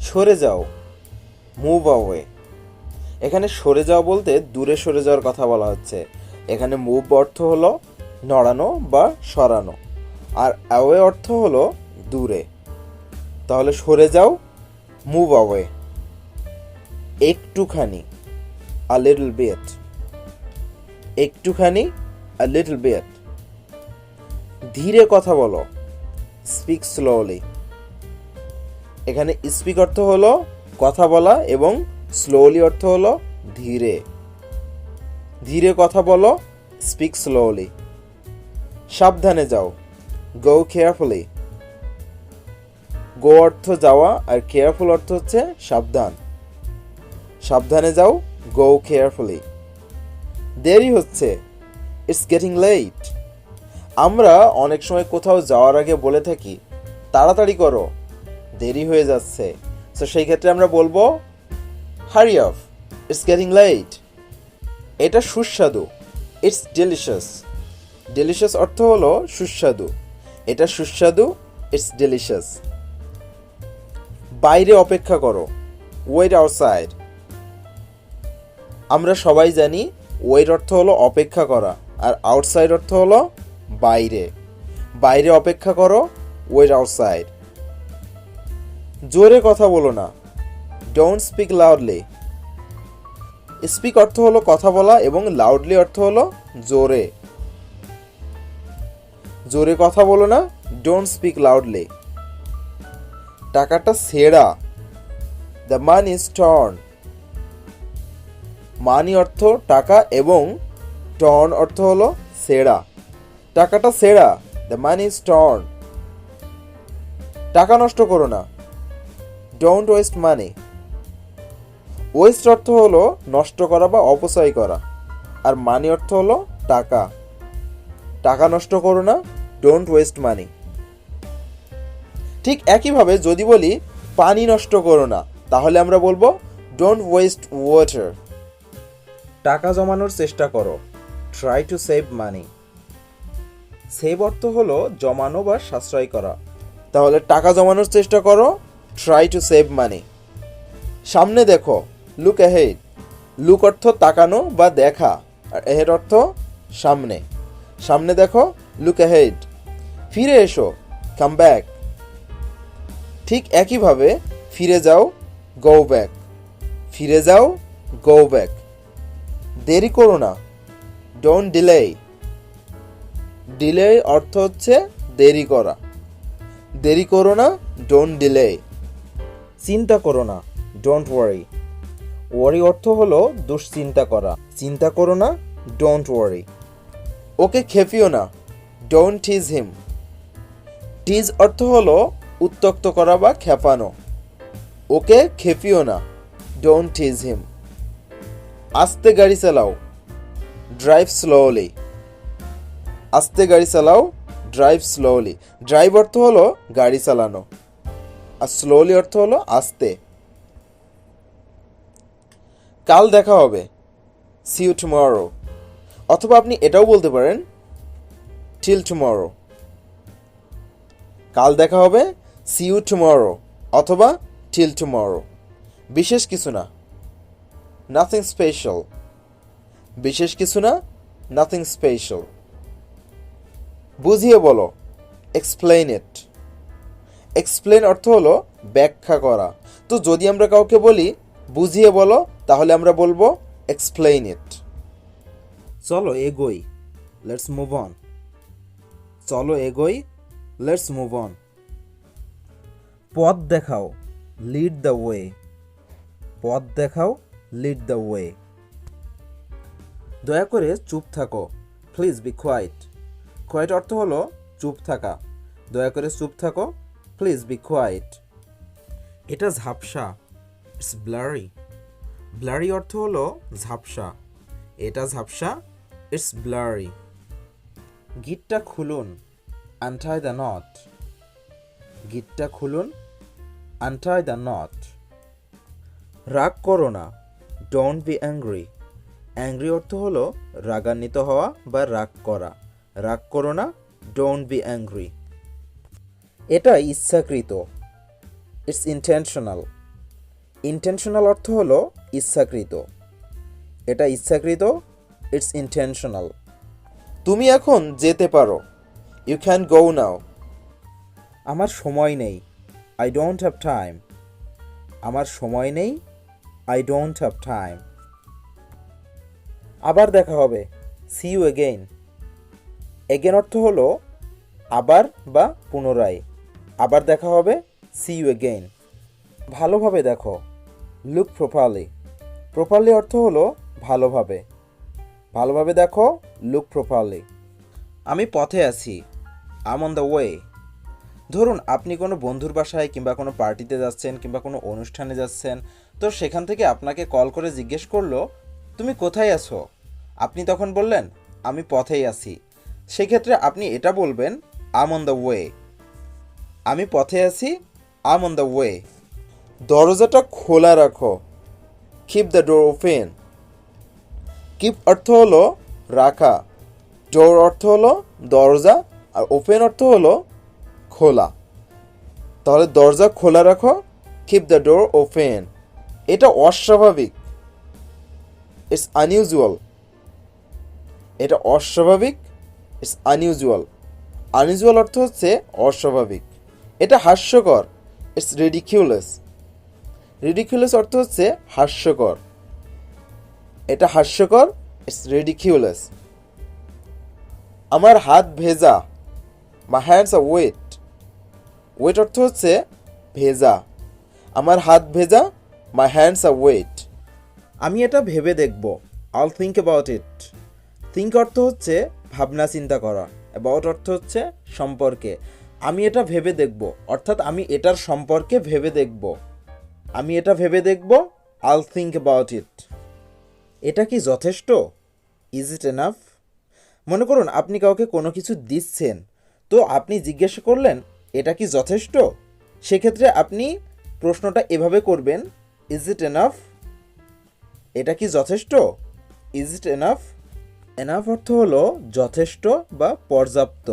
সরে যাও, move away. এখানে সরে যাও বলতে দূরে সরে যাওয়ার কথা বলা হচ্ছে। এখানে মুভ অর্থ হলো নড়ানো বা সরানো, আর অ্যাওয়ে অর্থ হলো দূরে। তাহলে সরে যাও, মুভ অ্যাওয়ে। একটুখানি, আ লিটল বিট। একটুখানি, আ লিটল বিট। ধীরে কথা বলো, স্পিক স্লোলি। এখানে স্পিক অর্থ হলো কথা বলা এবং স্লোলি অর্থ হলো ধীরে। ধীরে কথা বলো, স্পিক স্লোলি। সাবধানে যাও, গো কেয়ারফুলি। গো অর্থ যাওয়া আর কেয়ারফুল অর্থ হচ্ছে সাবধান। সাবধানে যাও, গো কেয়ারফুলি। দেরি হচ্ছে, ইটস গেটিং লেট। আমরা অনেক সময় কোথাও যাওয়ার আগে বলে থাকি তাড়াতাড়ি করো, দেরি হয়ে যাচ্ছে। তো সেই ক্ষেত্রে আমরা বলবো hurry up, it's getting late. এটা সুস্বাদু, ইটস ডেলিশিয়াস। ডেলিশিয়াস অর্থ হলো সুস্বাদু। এটা সুস্বাদু, ইটস ডেলিশিয়াস। বাইরে অপেক্ষা করো, ওয়েট আউটসাইড। আমরা সবাই জানি ওয়েট অর্থ হলো অপেক্ষা করা, আর আউটসাইড অর্থ হলো বাইরে। বাইরে অপেক্ষা করো, ওয়েট আউটসাইড। জোরে কথা বলো না, ডোন্ট স্পিক লাউডলি। স্পিক অর্থ হলো কথা বলা এবং লাউডলি অর্থ হলো জোরে। জোরে কথা বলো না, ডোন্ট স্পিক লাউডলি। টাকাটা ছেঁড়া, দ্য মানি ইজ টর্ন। মানি অর্থ টাকা এবং টর্ন অর্থ হলো ছেঁড়া। টাকাটা ছেঁড়া, দ্য মানি ইজ টর্ন। টাকা নষ্ট করো না, ডোন্ট ওয়েস্ট মানি। ওয়েস্ট অর্থ হলো নষ্ট করা বা অপচয় করা, আর মানি অর্থ হলো টাকা। টাকা নষ্ট করো না, ডোন্ট ওয়েস্ট মানি। ঠিক একইভাবে যদি বলি পানি নষ্ট করো না, তাহলে আমরা বলবো ডোন্ট ওয়েস্ট ওয়াটার। টাকা জমানোর চেষ্টা করো, try to save money. Save অর্থ হলো জমানো বা সাশ্রয় করা। তাহলে টাকা জমানোর চেষ্টা করো, ট্রাই টু সেভ মানি। সামনে দেখো, লুক অ্যাহেড। লুক অর্থ তাকানো বা দেখা, আর অ্যাহেড অর্থ সামনে। সামনে দেখো, লুক অ্যাহেড। ফিরে এসো, কাম ব্যাক। ঠিক একইভাবে ফিরে যাও, গো ব্যাক। ফিরে যাও, গো ব্যাক। দেরি করো না, ডোন্ট ডিলে। ডিলে অর্থ হচ্ছে দেরি করা। দেরি করো না, ডোন্ট ডিলে। চিন্তা করো না, ডোন্ট ওয়ারি। ওয়ারি অর্থ হলো দুশ্চিন্তা করা। চিন্তা করো না, ডোন্ট ওয়ারি। ওকে খেপিও না, ডোন্ট টিজ হিম। টিজ অর্থ হলো উত্ত্যক্ত করা বা খেপানো। ওকে খেপিও না, ডোন্ট টিজ হিম। আস্তে গাড়ি চালাও, ড্রাইভ স্লোলি। আস্তে গাড়ি চালাও, ড্রাইভ স্লোলি। ড্রাইভ অর্থ হলো গাড়ি চালানো, আর স্লোলি অর্থ হলো আস্তে। কাল দেখা হবে, সি ইউ টুমরো। অথবা আপনি এটাও বলতে পারেন টিল টুমরো। কাল দেখা হবে, সি ইউ টুমরো, অথবা টিল টুমরো। বিশেষ কিছু না, নাথিং স্পেশাল। বিশেষ কিছু না, নাথিং স্পেশাল। বুঝিয়ে বলো, এক্সপ্লেইন ইট। এক্সপ্লেন অর্থ হলো ব্যাখ্যা করা। তো যদি আমরা কাউকে বলি বুঝিয়ে বলো, তাহলে আমরা বলবো এক্সপ্লেইন ইট। চলো এগোই, লেটস মুভ অন। চলো এগোই, লেটস মুভ অন। পথ দেখাও, লিড দ্য ওয়ে। পথ দেখাও, লিড দ্য ওয়ে। দয়া করে চুপ থাকো, প্লিজ বি কোয়াইট। কোয়াইট অর্থ হলো চুপ থাকা। দয়া করে চুপ থাকো, প্লিজ বি কোয়াইট। এটা ঝাপসা, ইটস ব্লারি। ব্লারি অর্থ হলো ঝাপসা। এটা ঝাপসা, ইটস ব্লারি। গিটটা খুলুন, আনটাই দ্য নট। গিটটা খুলুন, আনটাই দ্য নট। রাগ করো না, ডোন্ট বি অ্যাংরি। অ্যাংরি অর্থ হলো রাগান্বিত হওয়া বা রাগ করা। রাগ করো না, ডোন্ট বি অ্যাংরি। এটা ইচ্ছাকৃত, ইটস ইন্টেনশনাল। ইন্টেনশনাল অর্থ হলো ইচ্ছাকৃত, এটা ইচ্ছাকৃত, ইটস ইন্টেনশনাল। তুমি এখন যেতে পারো, ইউ ক্যান গো নাও। আমার সময় নেই, আই ডোন্ট হ্যাভ টাইম। আমার সময় নেই, আই ডোন্ট হ্যাভ টাইম। আবার দেখা হবে, সি ইউ এগেইন। এগেন অর্থ হলো আবার বা পুনরায়, আবার দেখা হবে, সি ইউ এগেইন। ভালোভাবে দেখো, লুক প্রপারলি। প্রপারলি অর্থ হলো ভালোভাবে, ভালোভাবে দেখো, লুক প্রপারলি। আমি পথে আছি, I am on the way. ধরুন আপনি কোনো বন্ধুর বাসায় কিংবা কোনো পার্টিতে যাচ্ছেন কিংবা কোনো অনুষ্ঠানে যাচ্ছেন, তো সেখান থেকে আপনাকে কল করে জিজ্ঞেস করলো তুমি কোথায় আছো, আপনি তখন বললেন আমি পথেই আছি। সেক্ষেত্রে আপনি এটা বলবেন I am on the way. আমি পথে আছি, I am on the way. দরজাটা খোলা রাখো, keep the door open. Keep অর্থ হলো রাখা, ডোর অর্থ হলো দরজা, আর ওপেন অর্থ হলো খোলা। তাহলে দরজা খোলা রাখো, কিপ দ্য ডোর ওপেন। এটা অস্বাভাবিক, ইটস আনইউজুয়াল। এটা অস্বাভাবিক, ইটস আনইউজুয়াল। আনইউজুয়াল অর্থ হচ্ছে অস্বাভাবিক। এটা হাস্যকর, ইটস রিডিকিউলাস। রিডিকিউলাস অর্থ হচ্ছে হাস্যকর। এটা হাস্যকর, ইটস রিডিকিউলাস। আমার হাত ভেজা, my hands are wet. Wet অর্থ হচ্ছে ভেজা। আমার হাত ভেজা, মাই হ্যান্ডস আর ওয়েট। আমি এটা ভেবে দেখব, আইল থিঙ্ক অ্যাবাউট ইট। থিঙ্ক অর্থ হচ্ছে ভাবনা চিন্তা করা, অ্যাবাউট অর্থ হচ্ছে সম্পর্কে। আমি এটা ভেবে দেখব, অর্থাৎ আমি এটার সম্পর্কে ভেবে দেখব। আমি এটা ভেবে দেখব, আইল থিঙ্ক অ্যাবাউট ইট। এটা কি যথেষ্ট? Is it enough? মনে করুন আপনি কাউকে কোনো কিছু দিচ্ছেন, তো আপনি জিজ্ঞেস করলেন এটা কি যথেষ্ট? সেক্ষেত্রে আপনি প্রশ্নটা এভাবে করবেন, ইজ ইট এনাফ? এটা কি যথেষ্ট? Is it enough? এনাফ অর্থ হলো যথেষ্ট বা পর্যাপ্ত।